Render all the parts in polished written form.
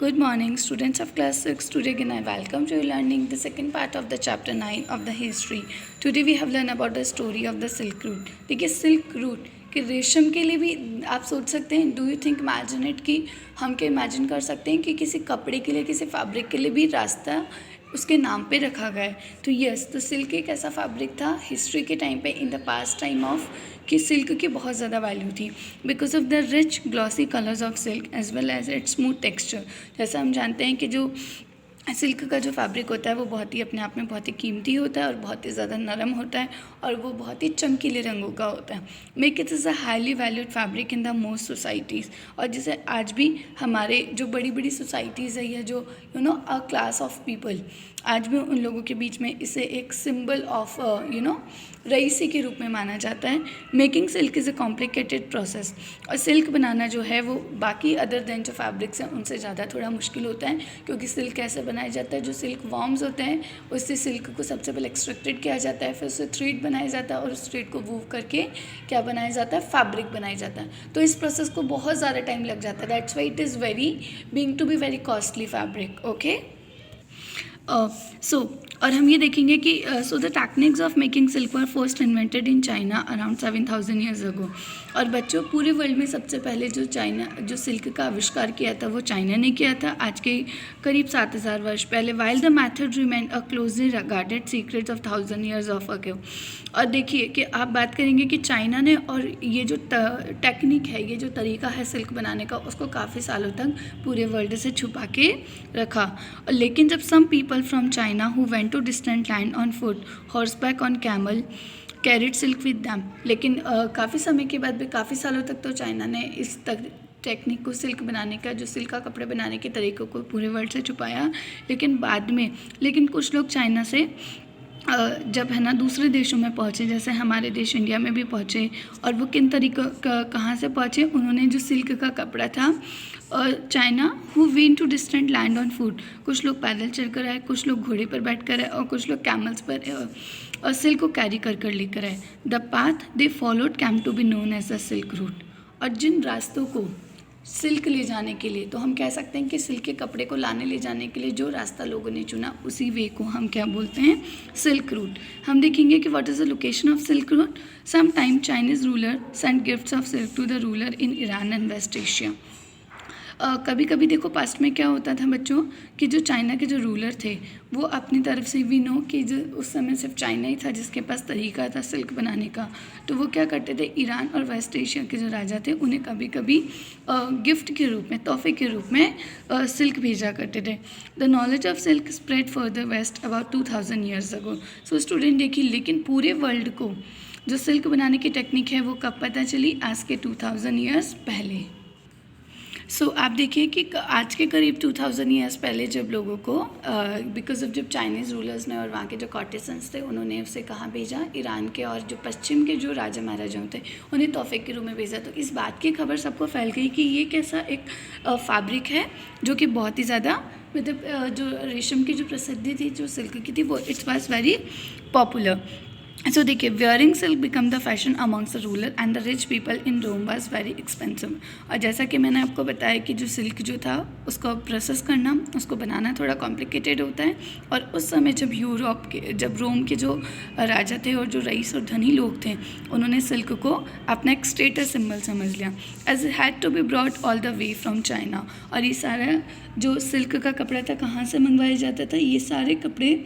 Good morning, students of class 6. Today again I welcome you learning the second part of the chapter 9 of the history. Today we have learned about the story of the Silk Route. देखिए silk route कि रेशम के लिए भी आप सोच सकते हैं, do you think imagine it कि हम क्या इमेजिन कर सकते हैं कि किसी कपड़े के लिए किसी फैब्रिक के लिए भी रास्ता उसके नाम पे रखा गया है. तो यस, तो सिल्क एक ऐसा फैब्रिक था हिस्ट्री के टाइम पे, in the past time of, कि सिल्क की बहुत ज़्यादा वैल्यू थी because of the rich glossy colours of silk as well as its smooth texture. जैसा हम जानते हैं कि जो सिल्क का जो फैब्रिक होता है वो बहुत ही अपने आप में बहुत ही कीमती होता है और बहुत ही ज़्यादा नरम होता है और वो बहुत ही चमकीले रंगों का होता है. Make it is a highly valued fabric in the most societies. और जैसे आज भी हमारे जो बड़ी बड़ी सोसाइटीज़ है या जो अ क्लास ऑफ पीपल, आज भी उन लोगों के बीच में इसे एक सिंबल ऑफ रईसी के रूप में माना जाता है. Making silk is a complicated process. और सिल्क बनाना जो है वो बाकी अदर देन जो फैब्रिक्स हैं उनसे ज़्यादा थोड़ा मुश्किल होता है, क्योंकि सिल्क कैसे बनाया जाता है, जो सिल्क वॉर्म्स होते हैं उससे सिल्क को सबसे पहले एक्सट्रैक्टेड किया जाता है, फिर उससे थ्रेड बनाया जाता है और उस थ्रेड को वूव करके क्या बनाया जाता है, फैब्रिक बनाया जाता है. तो इस प्रोसेस को बहुत ज़्यादा टाइम लग जाता है. That's why it is very being to be very costly fabric. Okay, और हम ये देखेंगे कि so the techniques of making silk were first invented in China around 7,000 years ago. और बच्चों, पूरे वर्ल्ड में सबसे पहले जो सिल्क का आविष्कार किया था वो चाइना ने किया था, आज के करीब 7,000 वर्ष पहले. While the method remain a closely guarded secrets of 1,000 years of ago. और देखिए कि आप बात करेंगे कि चाइना ने, और ये जो टेक्निक है, ये जो तरीका है सिल्क बनाने का, उसको काफ़ी सालों तक पूरे वर्ल्ड से छुपा के रखा. लेकिन जब some people from China who went to distant land on foot, horseback, on camel, carried silk with them. लेकिन काफ़ी समय के बाद भी, काफ़ी सालों तक तो चाइना ने इस टेक्निक को, सिल्क बनाने का, जो सिल्क का कपड़े बनाने के तरीक़ों को पूरे वर्ल्ड से छुपाया. लेकिन कुछ लोग चाइना से जब है ना दूसरे देशों में पहुँचे, जैसे हमारे देश इंडिया में भी पहुँचे, और वो किन तरीक़ों कहाँ से पहुँचे, उन्होंने जो सिल्क का कपड़ा था China who went to distant land on foot, कुछ लोग पैदल चल कर आए, कुछ लोग घोड़े पर बैठ कर आए और कुछ लोग कैमल्स पर और सिल्क को कैरी कर लेकर आए. The path they followed came to be known as the silk route. और जिन रास्तों को सिल्क ले जाने के लिए, तो हम कह सकते हैं कि सिल्क के कपड़े को लाने ले जाने के लिए जो रास्ता लोगों ने चुना, उसी वे को हम क्या बोलते हैं, सिल्क रूट. हम देखेंगे कि what is the location of silk route. Some time Chinese ruler send gifts of silk to the ruler in Iran and west Asia. कभी कभी देखो पास्ट में क्या होता था बच्चों, कि जो चाइना के जो रूलर थे वो अपनी तरफ से भी नो कि जो उस समय सिर्फ चाइना ही था जिसके पास तरीका था सिल्क बनाने का, तो वो क्या करते थे, ईरान और वेस्ट एशिया के जो राजा थे उन्हें कभी कभी गिफ्ट के रूप में, तोहफे के रूप में सिल्क भेजा करते थे. The knowledge of silk spread further west about 2,000 years ago. So student देखिए, लेकिन पूरे वर्ल्ड को जो सिल्क बनाने की टेक्निक है वो कब पता चली, आज के 2,000 ईयर्स पहले. आप देखिए कि आज के करीब 2,000 ईयर्स पहले जब लोगों को बिकॉज ऑफ जब चाइनीज़ रूलर्स ने और वहाँ के जो कॉर्टिसन्स थे उन्होंने उसे कहाँ भेजा, ईरान के और जो पश्चिम के जो राजा महाराजाओं थे उन्हें तोहफे के रूप में भेजा. तो इस बात की खबर सबको फैल गई कि ये कैसा एक फैब्रिक है जो कि बहुत ही ज़्यादा, मतलब जो रेशम की जो प्रसिद्धि थी, जो सिल्क की थी, वो it's was very popular. So देखिए, wearing silk become the fashion amongst the ruler and the rich people in Rome was very expensive. और जैसा कि मैंने आपको बताया कि जो सिल्क जो था उसको प्रोसेस करना, उसको बनाना थोड़ा कॉम्प्लिकेटेड होता है. और उस समय जब रोम के जो राजा थे और जो रईस और धनी लोग थे, उन्होंने सिल्क को अपना एक स्टेटस सिंबल समझ लिया, as had to be brought all the way from China. और ये सारा जो सिल्क का कपड़ा था कहाँ से मंगवाया जाता था, ये सारे कपड़े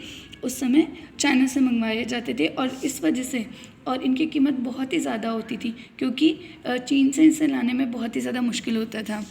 उस समय चाइना से मंगवाए जाते थे. और इस वजह से, और इनकी कीमत बहुत ही ज़्यादा होती थी क्योंकि चीन से इसे लाने में बहुत ही ज़्यादा मुश्किल होता था.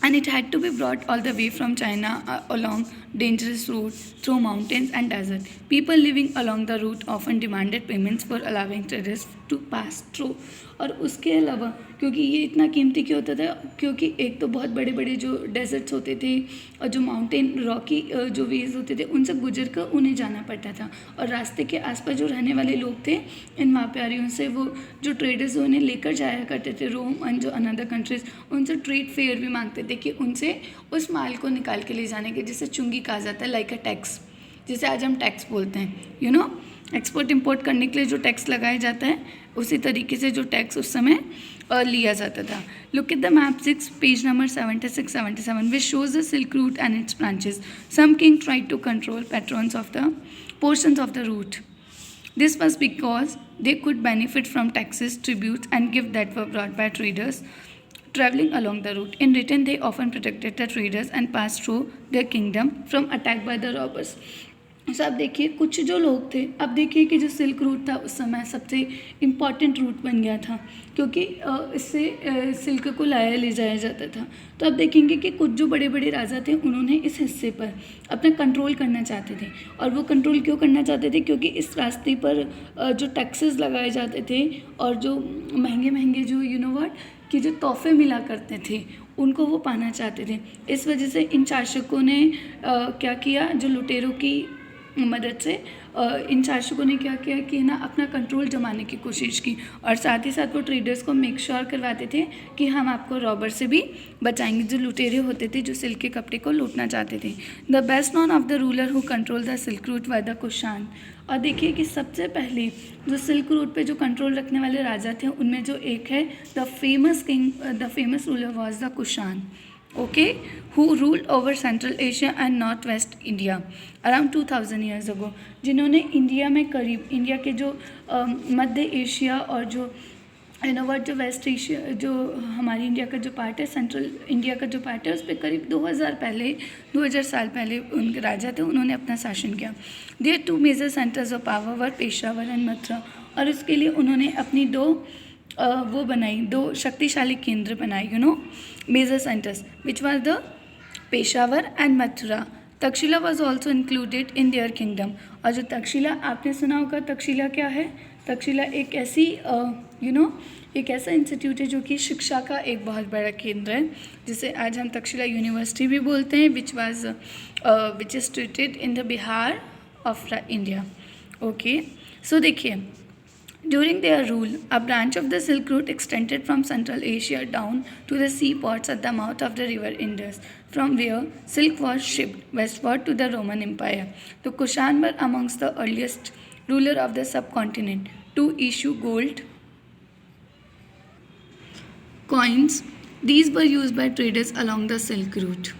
And it had to be brought all the way from China along dangerous route through mountains and desert. People living along the route often demanded payments for allowing traders to pass through. और उसके अलावा क्योंकि ये इतना कीमती क्यों होता था, क्योंकि एक तो बहुत बड़े बड़े जो डेजर्ट्स होते थे और जो माउंटेन रॉकी जो वेज होते थे उनसे गुजर कर उन्हें जाना पड़ता था. और रास्ते के आसपास जो रहने वाले लोग थे, इन व्यापारियों से वो जो ट्रेडर्स उन्हें लेकर जाया करते थे रोम एंड जो अनदर कंट्रीज, उनसे ट्रेड फेयर भी मांगते थे कि उनसे उस माल को निकाल के ले जाने के, जिसे चुंगी कहा जाता है, लाइक अ टैक्स, जिसे आज हम टैक्स बोलते हैं, एक्सपोर्ट इंपोर्ट करने के लिए जो टैक्स लगाया जाता है उसी तरीके से जो टैक्स उस समय लिया जाता था. Look at the map 6 page number 76-77 which shows the silk route and its branches. Some king tried to control patterns of the portions of the route. This was because they could benefit from taxes, tributes, and gifts that were brought by traders traveling along the route. In return, they often protected the traders and passed through their kingdom from attack by the robbers. तो अब देखिए कुछ जो लोग थे, अब देखिए कि जो सिल्क रूट था उस समय सबसे इम्पॉर्टेंट रूट बन गया था क्योंकि इससे सिल्क को लाया ले जाया जाता था. तो अब देखेंगे कि कुछ जो बड़े बड़े राजा थे उन्होंने इस हिस्से पर अपना कंट्रोल करना चाहते थे. और वो कंट्रोल क्यों करना चाहते थे? क्योंकि इस रास्ते पर जो टैक्सेस लगाए जाते थे और जो महंगे महंगे जो कि जो तोहफे मिला करते थे उनको वो पाना चाहते थे. इस वजह से इन शासकों ने क्या किया, जो लुटेरों की मदद से इन शासकों ने क्या किया कि ना अपना कंट्रोल जमाने की कोशिश की और साथ ही साथ वो ट्रेडर्स को मेक श्योर करवाते थे कि हम आपको रॉबर से भी बचाएंगे, जो लुटेरे होते थे जो सिल्क के कपड़े को लूटना चाहते थे. The best none of the ruler who control the silk root व द कुशान. और देखिए कि सबसे पहले जो सिल्क रूट पे जो कंट्रोल रखने वाले राजा थे उनमें जो एक है the famous ruler was the Kushan. Okay, who ruled over Central Asia and Northwest India around 2000 years ago. जिन्होंने इंडिया में करीब इंडिया के जो मध्य एशिया और जो जो वेस्ट एशिया जो हमारी इंडिया का जो पार्ट है, सेंट्रल इंडिया का जो पार्ट है उस पर करीब 2000 साल पहले उनके राजा थे, उन्होंने अपना शासन किया. Their 2 major centres of power were Peshawar and Mathura. और उसके लिए उन्होंने अपनी दो शक्तिशाली केंद्र बनाए, major centres which was the Peshawar and Mathura. Takshashila was also included in their kingdom. और जो तक्षशिला आपने सुना होगा, तक्षशिला क्या है? तक्षशिला एक ऐसी एक ऐसा इंस्टीट्यूट है जो कि शिक्षा का एक बहुत बड़ा केंद्र है, जिसे आज हम तक्षशिला यूनिवर्सिटी भी बोलते हैं, which is situated in the Bihar of India. Okay, so देखिए, during their rule, a branch of the Silk Route extended from Central Asia down to the seaports at the mouth of the river Indus, from where silk was shipped westward to the Roman Empire. The Kushan were amongst the earliest ruler of the subcontinent to issue gold coins. These were used by traders along the Silk Route.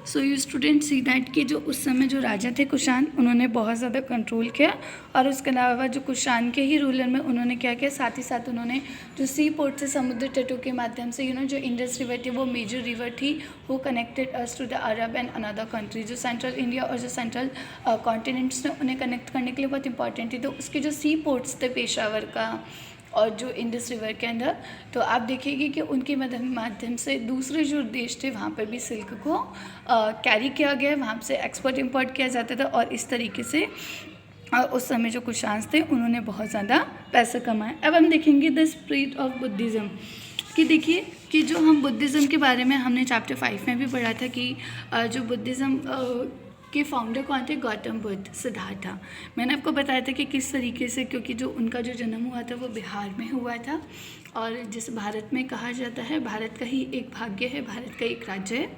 So you student see that कि जो उस समय जो राजा थे कुशान, उन्होंने बहुत ज़्यादा control किया. और उसके अलावा जो कुशान के ही रूलर में उन्होंने क्या किया, साथ ही साथ उन्होंने जो सी पोर्ट से समुद्र तटों के माध्यम से जो इंडस रिवर थी वो मेजर रिवर थी, वो connected us to the Arab and another country. जो सेंट्रल इंडिया और जो सेंट्रल कॉन्टिनेंट्स ने उन्हें कनेक्ट करने के लिए बहुत इंपॉर्टेंट थी. तो उसके जो सी पोर्ट्स थे पेशावर का और जो इंडस रिवर के अंदर, तो आप देखिएगा कि उनके माध्यम से दूसरे जो देश थे वहाँ पर भी सिल्क को कैरी किया गया, वहाँ से एक्सपोर्ट इंपोर्ट किया जाता था. और इस तरीके से उस समय जो कुशान्स थे उन्होंने बहुत ज़्यादा पैसे कमाए. अब हम देखेंगे द स्प्रेड ऑफ बुद्धिज़्म, कि देखिए कि जो हम बुद्धिज़्म के बारे में हमने चैप्टर 5 में भी पढ़ा था कि जो बुद्धिज़्म के फाउंडर कौन थे? गौतम बुद्ध, सिद्धार्था. मैंने आपको बताया था कि किस तरीके से, क्योंकि जो उनका जो जन्म हुआ था वो बिहार में हुआ था, और जिस भारत में कहा जाता है भारत का ही एक भाग्य है, भारत का एक राज्य है.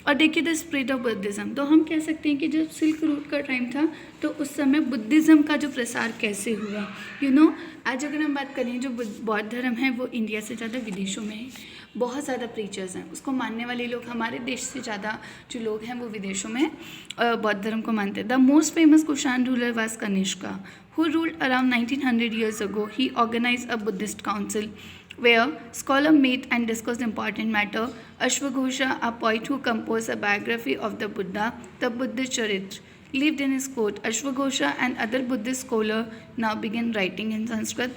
और देखिए द स्प्रेड ऑफ बुद्धिज़्म, तो हम कह सकते हैं कि जब सिल्क रूट का टाइम था तो उस समय बुद्धिज़्म का जो प्रसार कैसे हुआ. आज अगर हम बात करें, जो बौद्ध धर्म है वो इंडिया से ज़्यादा विदेशों में है, बहुत ज़्यादा प्रीचर्स हैं, उसको मानने वाले लोग हमारे देश से ज़्यादा जो लोग हैं वो विदेशों में बौद्ध धर्म को मानते हैं. The most famous Kushan ruler was Kanishka, who ruled around 1900 years ago. He organized a Buddhist council where scholars met and discussed important matter. Ashwagosha, a poet who composed a biography of the Buddha, the Buddha Charitra, lived in his court. Ashwagosha and other Buddhist scholars now began writing in Sanskrit.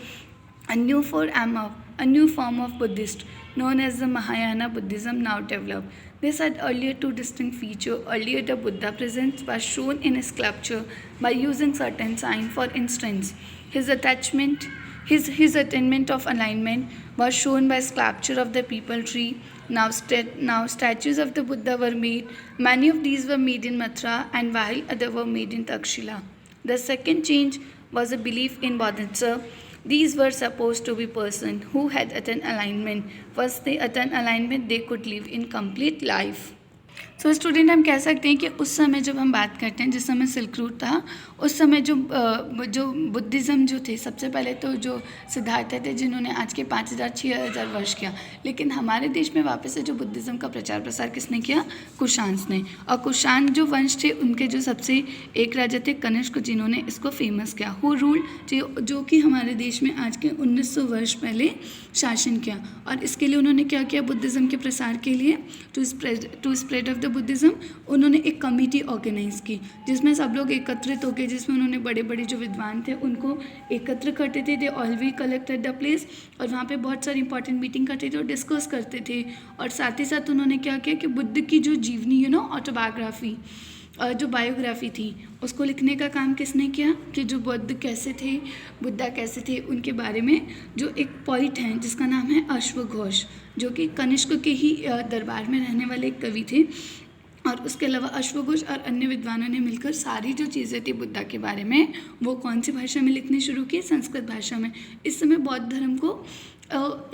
A new form of Buddhist known as the Mahayana Buddhism now developed. This had earlier two distinct features. Earlier, the Buddha presence was shown in sculpture by using certain signs. For instance, his attainment of alignment was shown by sculpture of the peepal tree. Now statues of the Buddha were made. Many of these were made in Mathura, and while others were made in Takshila. The second change was a belief in Bodhisattva. These were supposed to be persons who had attained alignment. Once they attained alignment, they could live in complete life. So student हम कह सकते हैं कि उस समय जब हम बात करते हैं जिस समय सिल्क रूट था, उस समय जो बुद्धिज़्म जो थे, सबसे पहले तो जो सिद्धार्थ थे जिन्होंने आज के 5000-6000 वर्ष किया, लेकिन हमारे देश में वापस से जो बुद्धिज़्म का प्रचार प्रसार किसने किया? कुषाण्स ने। और कुषाण जो वंश थे उनके जो सबसे एक राजा थे कनिष्क, जिन्होंने इसको फेमस किया। हु रूल्ड, जो कि हमारे देश में आज के 1900 वर्ष पहले शासन किया। और इसके लिए उन्होंने क्या किया? बुद्धिज़्म के प्रसार के लिए to spread of the Buddhism उन्होंने एक कमेटी ऑर्गेनाइज की, जिसमें सब लोग एकत्रित होकर, जिसमें उन्होंने बड़े बड़े जो विद्वान थे उनको एकत्र करते थे। They all we collected the place, और वहाँ पे बहुत सारी इंपॉर्टेंट मीटिंग करते थे और डिस्कस करते थे। और साथ ही साथ उन्होंने क्या किया कि बुद्ध की जो जीवनी ऑटोबायोग्राफी, जो बायोग्राफी थी, उसको लिखने का काम किसने किया? कि जो बुद्धा कैसे थे उनके बारे में जो एक पोइट हैं जिसका नाम है अश्वघोष, जो कि कनिष्क के ही दरबार में रहने वाले एक कवि थे। और उसके अलावा अश्वघोष और अन्य विद्वानों ने मिलकर सारी जो चीज़ें थी बुद्धा के बारे में, वो कौन सी भाषा में लिखनी शुरू की? संस्कृत भाषा में। इस समय बौद्ध धर्म को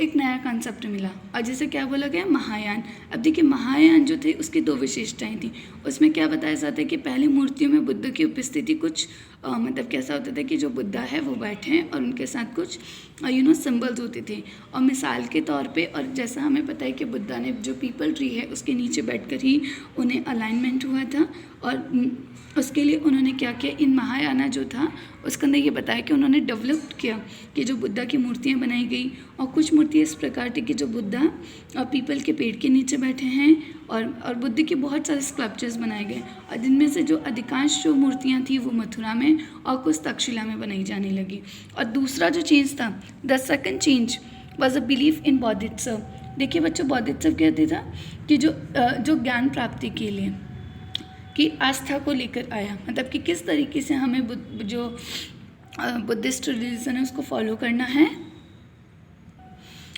एक नया कॉन्सेप्ट मिला, और जिसे क्या बोला गया? महायान। अब देखिए, महायान जो थे उसकी दो विशेषताएं थी। उसमें क्या बताया जाता है कि पहली मूर्तियों में बुद्ध की उपस्थिति कुछ मतलब कैसा होता था कि जो बुद्धा है वो बैठे हैं और उनके साथ कुछ सिंबल्स होते थे। और मिसाल के तौर पे, और जैसा हमें पता है कि बुद्धा ने जो पीपल ट्री है उसके नीचे बैठकर ही उन्हें अलाइनमेंट हुआ था। और उसके लिए उन्होंने क्या किया? इन महायाना जो था उसके अंदर ये बताया कि उन्होंने डेवलप किया कि जो बुद्धा की मूर्तियाँ बनाई गई, और कुछ मूर्तियाँ इस प्रकार थी कि जो बुद्धा और पीपल के पेड़ के नीचे बैठे हैं, और बुद्ध के बहुत सारे स्कल्पचर्स बनाए गए, और जिनमें से जो अधिकांश जो मूर्तियाँ थी वो मथुरा में और कुछ तक्षशिला में बनाई जाने लगी। और दूसरा जो चेंज था, the second change was a belief in बौद्धित्व। देखिए बच्चों, बौद्धित्व कहते था कि जो ज्ञान प्राप्ति के लिए की आस्था को लेकर आया, मतलब कि किस तरीके से हमें जो बुद्धिस्ट रिलीजन है उसको फॉलो करना है।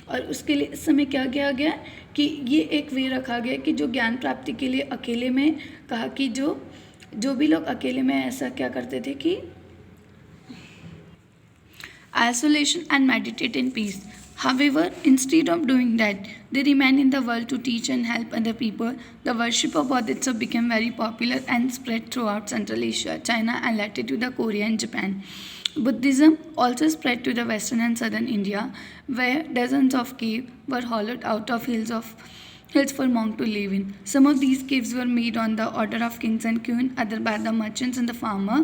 और उसके लिए इस समय क्या किया गया कि ये एक वे रखा गया कि जो ज्ञान प्राप्ति के लिए अकेले में कहा कि जो भी लोग अकेले में ऐसा क्या करते थे कि isolation and meditate in peace. However, instead of doing that, they remain in the world to teach and help other people. The worship of Bodhisattva became very popular and spread throughout Central Asia, China, and later to the Korea and Japan. Buddhism also spread to the western and southern India, where dozens of caves were hollowed out of hills for monks to live in. Some of these caves were made on the order of kings and queens, other by the merchants and the farmer.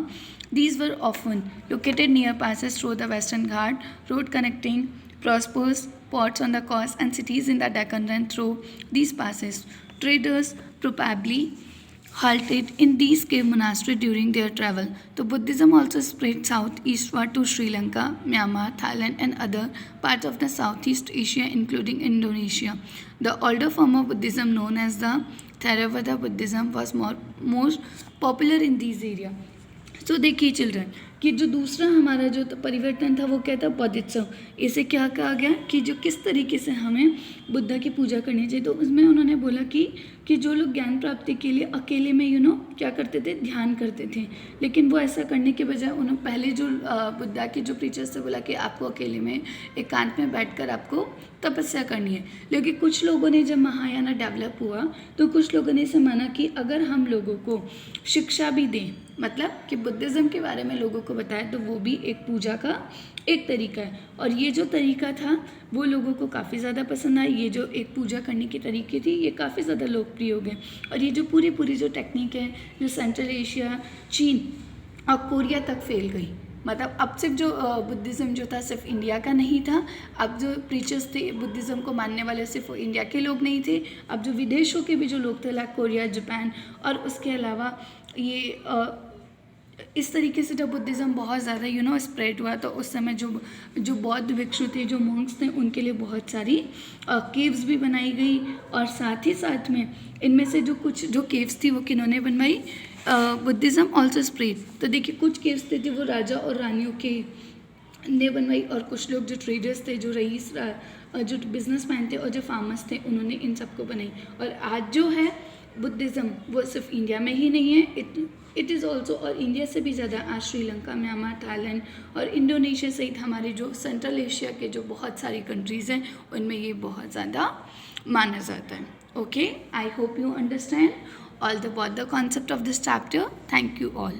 These were often located near passes through the Western Ghat, road connecting prosperous ports on the coast and cities in the Deccan ran through these passes. Traders probably halted in these cave monasteries during their travel. So Buddhism also spread southeastward to Sri Lanka, Myanmar, Thailand, and other parts of the Southeast Asia, including Indonesia. The older form of Buddhism, known as the Theravada Buddhism, was more popular in these areas. तो देखिए children कि जो दूसरा हमारा जो परिवर्तन था वो क्या था? बौद्धित्व। इसे क्या कहा गया कि जो किस तरीके से हमें बुद्धा की पूजा करनी चाहिए। तो उसमें उन्होंने बोला कि जो लोग ज्ञान प्राप्ति के लिए अकेले में क्या करते थे? ध्यान करते थे। लेकिन वो ऐसा करने के बजाय उन्होंने पहले जो बुद्धा के जो प्रीचर्स से बोला कि आपको अकेले में एकांत में बैठकर आपको तपस्या करनी है। लेकिन कुछ लोगों ने, जब महायाना डेवलप हुआ तो कुछ लोगों ने इसे माना कि अगर हम लोगों को शिक्षा भी दें, मतलब कि बुद्धिज़्म के बारे में लोगों को बताएं, तो वो भी एक पूजा का एक तरीका है। और ये जो तरीका था वो लोगों को काफ़ी ज़्यादा पसंद आया। ये जो एक पूजा करने की तरीके थी ये काफ़ी ज़्यादा लोकप्रिय हो गए। और ये जो पूरी जो टेक्निक है जो सेंट्रल एशिया, चीन और कोरिया तक फैल गई। मतलब अब सिर्फ जो बुद्धिज़्म जो था सिर्फ इंडिया का नहीं था। अब जो प्रीचर्स थे बुद्धिज़्म को मानने वाले सिर्फ इंडिया के लोग नहीं थे। अब जो विदेशों के भी जो लोग थे, लाइक कोरिया, जापान, और उसके अलावा ये इस तरीके से जब बुद्धिज़्म बहुत ज़्यादा स्प्रेड हुआ, तो उस समय जो बौद्ध भिक्षु थे, जो मॉन्क्स थे, उनके लिए बहुत सारी केव्स भी बनाई गई। और साथ ही साथ में इनमें से जो केव्स थी वो किन्होंने बनवाई? Buddhism also spread. तो देखिए कुछ केव्स थे जो वो राजा और रानियों के ने बनवाई, और कुछ लोग जो ट्रेडर्स थे, जो रईस, जो बिजनेसमैन थे और जो फार्मर्स थे, उन्होंने इन सबको बनाई। और आज जो है बुद्धिज़्म वो सिर्फ इंडिया में ही नहीं है, इट इज़ ऑल्सो, और इंडिया से भी ज़्यादा आज श्रीलंका, म्यांमार, थाईलैंड और इंडोनेशिया सहित हमारे जो सेंट्रल एशिया के जो बहुत सारी कंट्रीज़ हैं उनमें ये बहुत ज़्यादा माना जाता है। Okay, I hope you understand all the concept of this chapter. Thank you all.